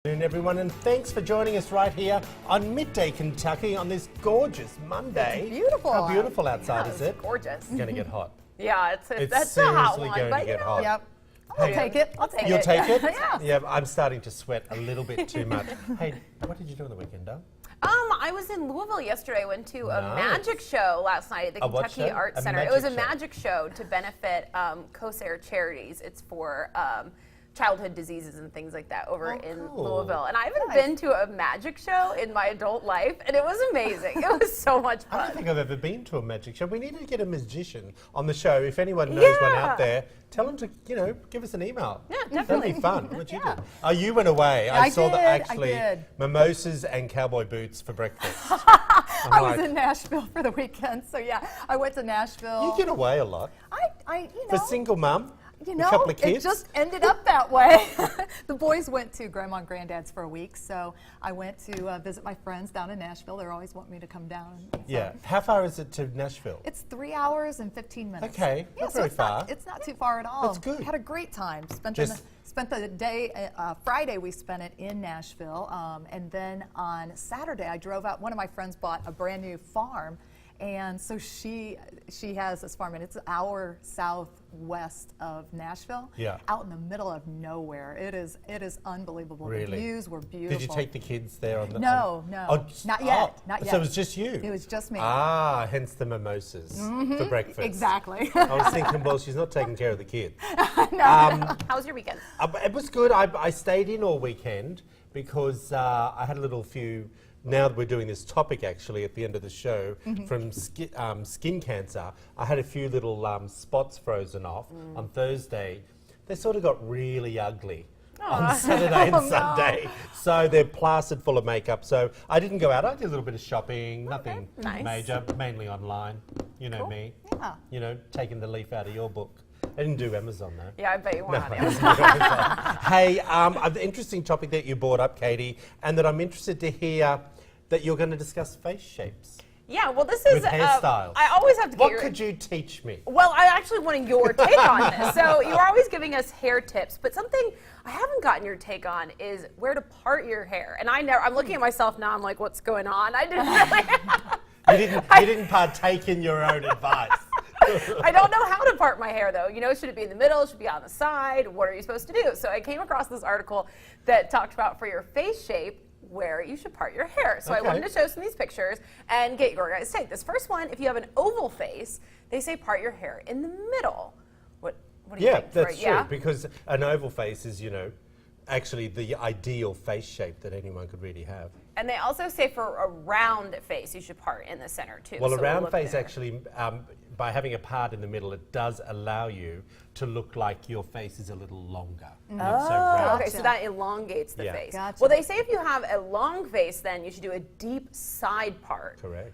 Good afternoon, everyone, and thanks for joining us right here on Midday, Kentucky on this gorgeous Monday. It's beautiful. How beautiful outside Yeah, is it's it? gorgeous. It's going to get hot. Yeah, It's that's a hot seriously one. going But to get hot. Yep. I'll take it. I'll take You'll it. take it? Yeah. Yeah, I'm starting to sweat a little bit too much. Hey, what did you do on the weekend, Doug? I was in Louisville yesterday. I went to a Nice. magic show last night at the A what Kentucky show? Arts A Center. It was a magic show. magic show to benefit COSAIR charities. It's for childhood diseases and things like that over in cool. Louisville. And I haven't Nice. been to a magic show in my adult life, and it was amazing. It was so much I don't fun. think I've ever been to a magic show. We need to get a magician on the show. If anyone knows one Yeah. out there, tell them to, give us an email. Yeah, That'd definitely. be fun. What'd you Yeah. do? Oh, you went away. I saw that did, I actually did. mimosas and cowboy boots for breakfast. I was in Nashville for the weekend, so yeah, I went to Nashville. You get away a lot. you For know, single mum, you a know, couple of it kids. just ended up that way. The boys went to Grandma and Granddad's for a week, so I went to visit my friends down in Nashville. They're always wanting me to come down. So Yeah. How far is it to Nashville? It's 3 hours and 15 minutes. Okay, Yeah, not so very it's not, far. it's not too far at all. That's good. Had a great time. Spent Just- the day, Friday we spent it in Nashville, and then on Saturday I drove out. One of my friends bought a brand new farm, and so she has this farm, and it's an hour southwest of Nashville, Yeah. out in the middle of nowhere. It is unbelievable. Really? The views were beautiful. Did you take the kids there on the? No, no, not yet, not yet. So it was just you. It was just me. Ah, hence the mimosas for breakfast. Exactly. I was thinking, well, she's not taking care of the kids. How was your weekend? It was good. I stayed in all weekend because I had a little few. Now that we're doing this topic, actually, at the end of the show, from skin cancer, I had a few little spots frozen off on Thursday. They sort of got really ugly on Saturday and Sunday. So they're plastered full of makeup. So I didn't go out. I did a little bit of shopping, nothing Nice. major, mainly online. You know me. Yeah. Taking the leaf out of your book. I didn't do Amazon, though. Yeah, I bet you weren't on it. Hey, an interesting topic that you brought up, Katie, and that I'm interested to hear that you're going to discuss face shapes Yeah, well, this is with hairstyles. I always have to get What your. could you teach me? Well, I actually wanted your take on this. So you're always giving us hair tips, but something I haven't gotten your take on is where to part your hair. And I'm looking at myself now. I'm like, what's going on? I didn't really. You didn't partake in your own advice. I don't know how to part my hair though. Should it be in the middle? Should it be on the side? What are you supposed to do? So I came across this article that talked about for your face shape where you should part your hair. So I Okay. wanted to show some of these pictures and get your guys' take. This first one, if you have an oval face, they say part your hair in the middle. What do you Yeah, think? that's true, Yeah? because an oval face is, actually the ideal face shape that anyone could really have. And they also say for a round face, you should part in the center too. Well, So a we'll round look face there. actually, by having a part in the middle, it does allow you to look like your face is a little longer. Not so round. Okay, so that elongates the Yeah. face. Gotcha. Well, they say if you have a long face, then you should do a deep side part. Correct.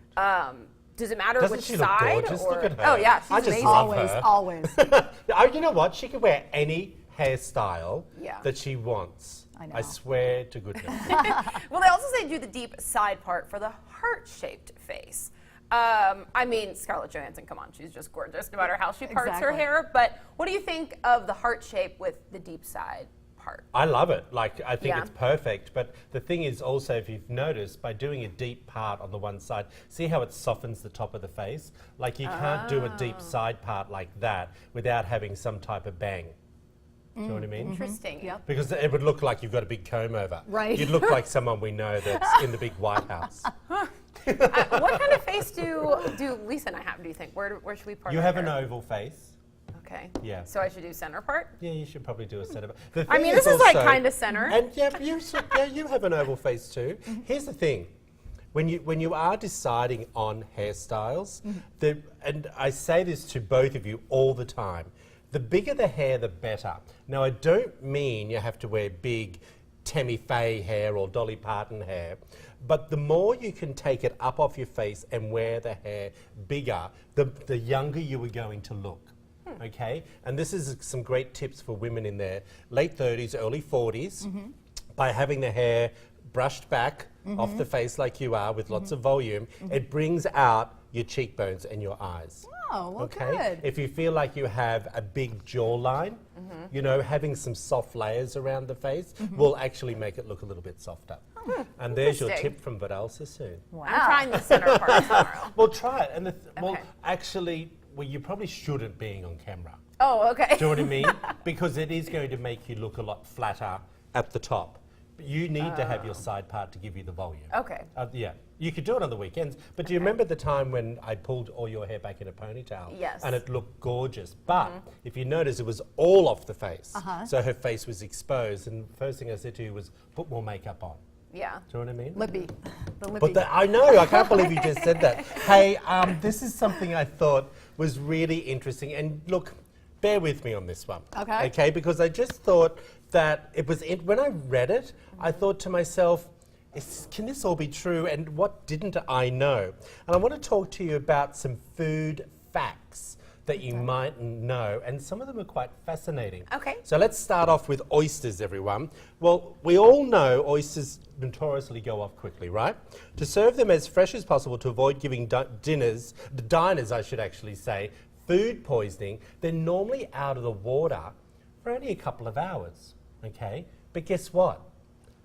Does it matter Doesn't which she look side? gorgeous? Or? Look at her. Oh yeah, she's I just amazing. love Always, her. always. You know what? She can wear any hairstyle Yeah. that she wants. I know. I swear to goodness. Well, they also say do the deep side part for the heart-shaped face. Scarlett Johansson, come on, she's just gorgeous no matter how she parts her Exactly. hair. But what do you think of the heart shape with the deep side part? I love it. I think Yeah. it's perfect. But the thing is also, if you've noticed, by doing a deep part on the one side, see how it softens the top of the face? Like you can't do a deep side part like that without having some type of bang. Do you know what I mean? Interesting. Yep. Because it would look like you've got a big comb over. Right. You'd look like someone we know that's in the big White House. What kind of face do Lisa and I have? Do you think? Where should we part? You our have an hair? oval face. Okay. Yeah. So I should do center part. Yeah, you should probably do a set of. This is like kind of center. And you have an oval face too. Here's the thing. When you are deciding on hairstyles, and I say this to both of you all the time, the bigger the hair, the better. Now, I don't mean you have to wear big Tammy Faye hair or Dolly Parton hair, but the more you can take it up off your face and wear the hair bigger, the younger you are going to look. Okay? And this is some great tips for women in their late 30s, early 40s, by having the hair brushed back off the face like you are with lots of volume, it brings out your cheekbones and your eyes. Oh, well, Okay. good. If you feel like you have a big jawline, you know, having some soft layers around the face will actually make it look a little bit softer. And there's your Interesting. tip from Vidal Sassoon. Wow. I'm trying the center part tomorrow. Well, try it. And well, Okay. actually, well, you probably shouldn't being on camera. Oh, okay. Do you know what I mean? Because it is going to make you look a lot flatter at the top. But you need to have your side part to give you the volume. Okay. Yeah. You could do it on the weekends, but do you remember the time when I pulled all your hair back in a ponytail? Yes. And it looked gorgeous. But if you notice, it was all off the face. So her face was exposed. And the first thing I said to you was, put more makeup on. Yeah. Do you know what I mean? Lippy. The lippy. But I know, I can't believe you just said that. Hey, this is something I thought was really interesting. And look, bear with me on this one. Okay. Okay, because I just thought that it was, when I read it, I thought to myself, can this all be true? And what didn't I know? And I want to talk to you about some food facts that you mightn't know, and some of them are quite fascinating. Okay. So let's start off with oysters, everyone. Well, we all know oysters notoriously go off quickly, right? To serve them as fresh as possible to avoid giving diners, I should actually say, food poisoning, they're normally out of the water for only a couple of hours, okay? But guess what?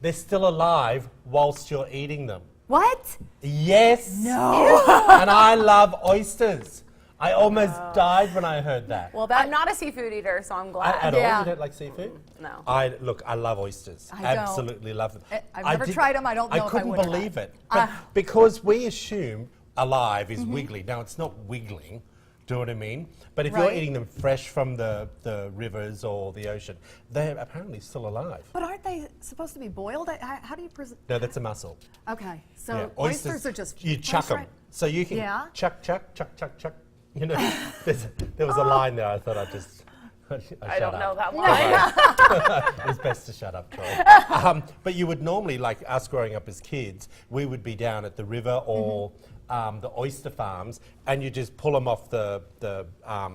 They're still alive whilst you're eating them. What? Yes. No. And I love oysters. I almost died when I heard that. Well, I'm not a seafood eater, so I'm glad. At all? Yeah. You don't like seafood? No. I love oysters. I don't. Absolutely love them. I've never tried 'em. I don't know if I couldn't would or not. believe it. But because we assume alive is wiggly. Now, it's not wiggling. Do you know what I mean? But if you're Right. eating them fresh from the rivers or the ocean, they're apparently still alive. But aren't they supposed to be boiled? How do you present? No, that's a mussel. Okay, so Yeah, oysters are just you chuck fresh, them. right? So you can Yeah. chuck. You know, there was a line there. I thought I'd just. I don't know that one. It's best to shut up, Troy. But you would normally, like us growing up as kids, we would be down at the river or the oyster farms, and you just pull them off the I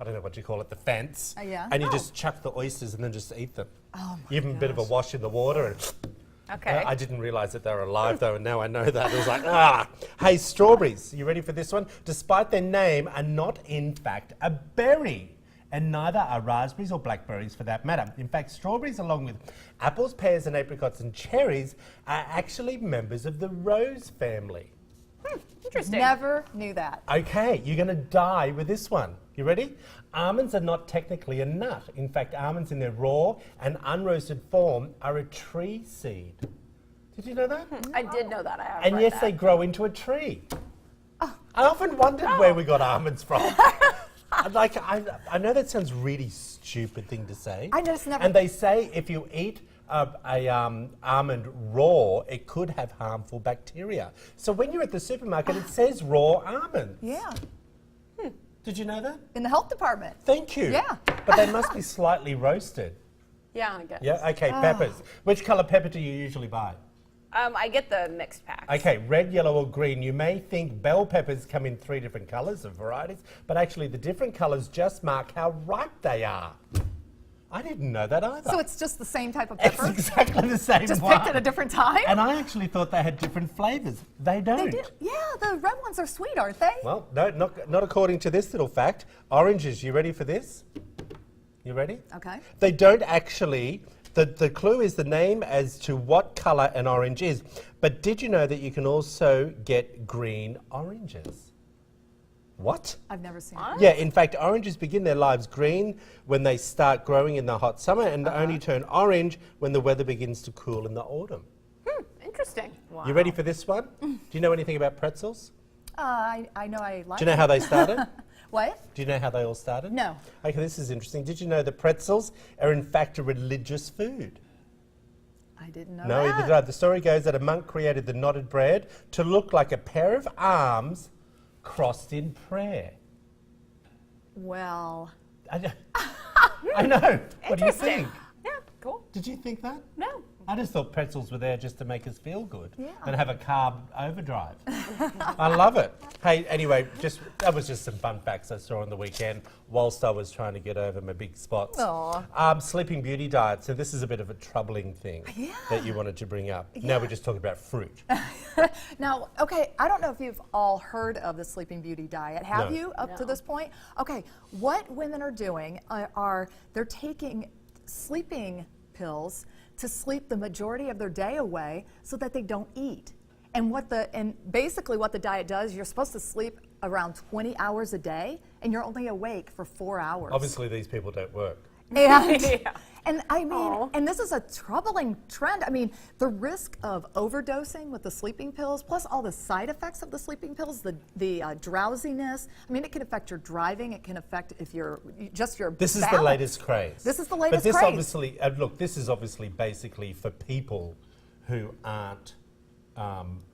don't know what you call it, the fence, Yeah. and you just chuck the oysters and then just eat them. Oh my Give them a bit of a wash in the water. And Okay. I didn't realise that they were alive though, and now I know that. It was like, ah. Hey, strawberries, you ready for this one? Despite their name, are not in fact a berry. And neither are raspberries or blackberries for that matter. In fact, strawberries, along with apples, pears, and apricots and cherries, are actually members of the rose family. Interesting. Never knew that. Okay, you're going to die with this one. You ready? Almonds are not technically a nut. In fact, almonds in their raw and unroasted form are a tree seed. Did you know that? I did know that. I have And read yes, that. they grow into a tree. I often wondered where we got almonds from. I know that sounds really stupid thing to say. I just never- And they say if you eat a almond raw, it could have harmful bacteria. So when you're at the supermarket, it says raw almonds. Yeah, Did you know that? in the health department. Thank you. Yeah. But they must be slightly roasted. Yeah, I guess. Yeah. Okay. Peppers. Which color pepper do you usually buy? I get the mixed packs. Okay, red, yellow, or green. You may think bell peppers come in 3 different colours or varieties, but actually the different colours just mark how ripe they are. I didn't know that either. So it's just the same type of It's pepper, exactly the same just one. picked at a different time? And I actually thought they had different flavours. They don't. They do. Yeah, the red ones are sweet, aren't they? Well, no, not according to this little fact. Oranges, you ready for this? You ready? Okay. They don't actually. The clue is the name as to what colour an orange is. But did you know that you can also get green oranges? What? I've never seen What? it. Yeah, in fact, oranges begin their lives green when they start growing in the hot summer and only turn orange when the weather begins to cool in the autumn. Interesting. Wow. You ready for this one? Do you know anything about pretzels? I know I like Do you know how they started? What? Do you know how they all started? No. Okay, this is interesting. Did you know that pretzels are in fact a religious food? I didn't know No, that. either did I. The story goes that a monk created the knotted bread to look like a pair of arms crossed in prayer. Well, I know. What do you Interesting. think? Yeah, cool. Did you think that? No. I just thought pretzels were there just to make us feel good Yeah. and have a carb overdrive. I love it. Hey, anyway, that was just some fun facts I saw on the weekend whilst I was trying to get over my big spots. Aw. Sleeping Beauty diet. So this is a bit of a troubling thing Yeah. that you wanted to bring up. Now we're just talking about fruit. Now, okay, I don't know if you've all heard of the Sleeping Beauty diet. Have No. you up to No. this point? Okay, what women are doing are they're taking sleeping pills to sleep the majority of their day away so that they don't eat. And basically what the diet does, you're supposed to sleep around 20 hours a day, and you're only awake for 4 hours. Obviously, these people don't work. And, Yeah. and I mean, Aw. and this is a troubling trend. I mean, the risk of overdosing with the sleeping pills, plus all the side effects of the sleeping pills, the drowsiness. I mean, it can affect your driving. It can affect if you're just your This is the balance. latest craze. This is the latest But this craze. obviously, look, this is obviously basically for people who aren't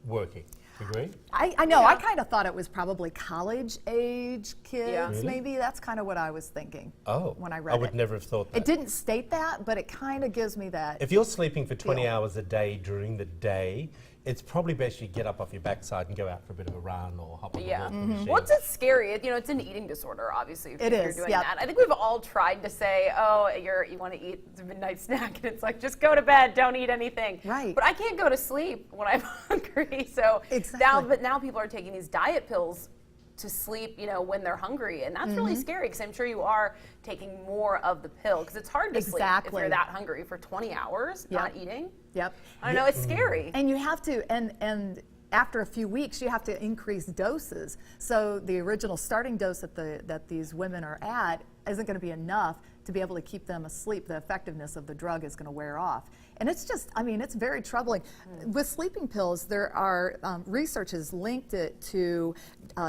working. Agree? I know. Yeah. I kind of thought it was probably college age kids. Yeah. Really? Maybe that's kind of what I was thinking. Oh, when I read I would it. never have thought that. It didn't state that, but it kind of gives me that. If you're sleeping for 20 Feel. hours a day during the day, it's probably best you get up off your backside and go out for a bit of a run or hop on the Yeah. walking machine. What's it scary? You know, it's an eating disorder, obviously. If It you're is, doing yep. that. I think we've all tried to say, "Oh, you want to eat the midnight snack," and it's like, just go to bed, don't eat anything. Right. But I can't go to sleep when I'm hungry. So Exactly. now people are taking these diet pills to sleep, you know, when they're hungry, and that's really scary because I'm sure you are taking more of the pill because it's hard to sleep if Exactly. you're that hungry for 20 hours not Yep. eating. Yep. I don't know, it's scary. And you have to, and after a few weeks, you have to increase doses. So the original starting dose that these women are at isn't going to be enough to be able to keep them asleep. The effectiveness of the drug is going to wear off. And it's just, I mean, it's very troubling. With sleeping pills, there are research has linked it to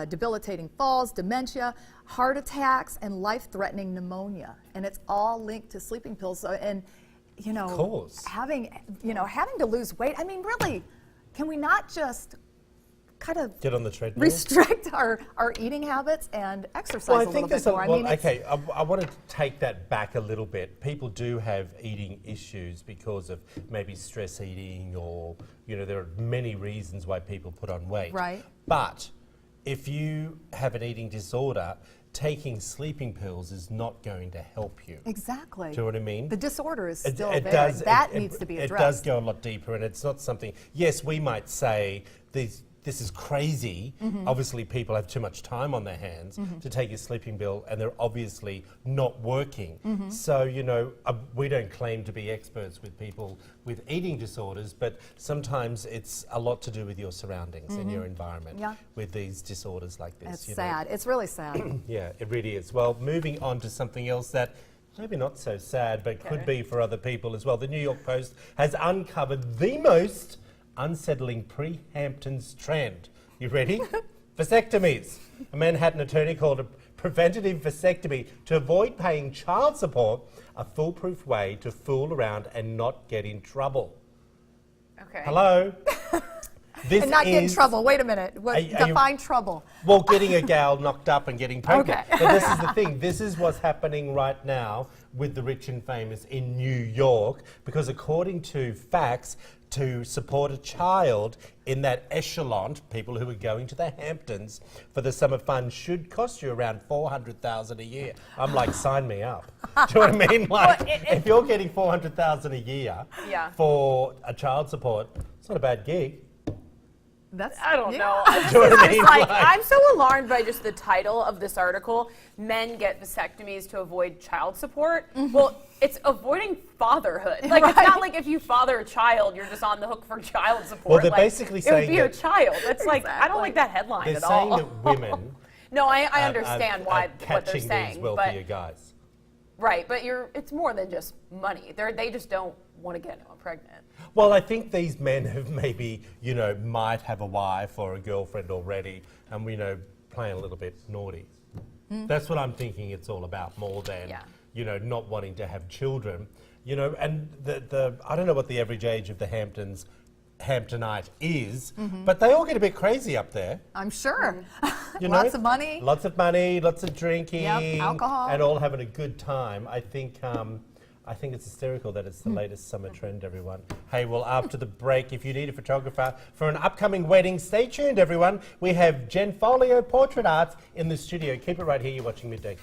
debilitating falls, dementia, heart attacks, and life-threatening pneumonia. And it's all linked to sleeping pills. So, and, you know, course. having to lose weight, I mean, really, can we not just kind of Get on the treadmill. restrict our eating habits and exercise Well, I a little think bit there's a, more? well, it's- okay, I want to take that back a little bit. People do have eating issues because of maybe stress eating or, you know, there are many reasons why people put on weight. Right. But if you have an eating disorder, taking sleeping pills is not going to help you. Exactly. Do you know what I mean? The disorder is It- still it there. does- That it- needs to be It addressed. does go a lot deeper, and it's not something. Yes, we might say this is crazy. Mm-hmm. Obviously, people have too much time on their hands to take a sleeping pill, and they're obviously not working. Mm-hmm. So, you know, we don't claim to be experts with people with eating disorders, but sometimes it's a lot to do with your surroundings and your environment Mm-hmm. Yeah. with these disorders like this. It's you know. sad. It's really sad. Yeah, it really is. Well, moving on to something else that maybe not so sad, but could be for other people as well. The New York Post has uncovered the most unsettling pre-Hamptons trend. You ready? Vasectomies. A Manhattan attorney called a preventative vasectomy to avoid paying child support a foolproof way to fool around and not get in trouble. Okay. Hello? This And not get in is- trouble. Wait a minute. What, Are you- define trouble. Well, getting a gal knocked up and getting pregnant. Okay. But this is the thing. This is what's happening right now with the rich and famous in New York, because according to facts, to support a child in that echelon, people who are going to the Hamptons for the summer fun should cost you around $400,000 a year. I'm like, sign me up. Do you know what I mean? Like, if you're getting $400,000 a year Yeah. for a child support, it's not a bad gig. That's I don't yeah. know. Do you know what I It's mean? like, Like- I'm so alarmed by just the title of this article. Men get vasectomies to avoid child support. Well, it's avoiding fatherhood. Like, it's Right. not like if you father a child, you're just on the hook for child support. Well, they're Like, basically it would saying be your that- child. It's like, I don't like that headline They're at saying all. that women No, I are- understand are what they're catching saying, these but wealthier guys. right, but it's more than just money. They just don't want to get anyone pregnant. Well, I think these men have maybe, you know, might have a wife or a girlfriend already, and you know, playing a little bit naughty. That's what I'm thinking. It's all about more than Yeah. you know, not wanting to have children. You know, and the I don't know what the average age of the Hamptonite is, but they all get a bit crazy up there. I'm sure. You know? Lots of money. Lots of money, lots of drinking, alcohol. and all having a good time. I think it's hysterical that it's the latest summer trend, everyone. Hey, well, after the break, if you need a photographer for an upcoming wedding, stay tuned, everyone. We have Jen Folio Portrait Arts in the studio. Keep it right here. You're watching Midday.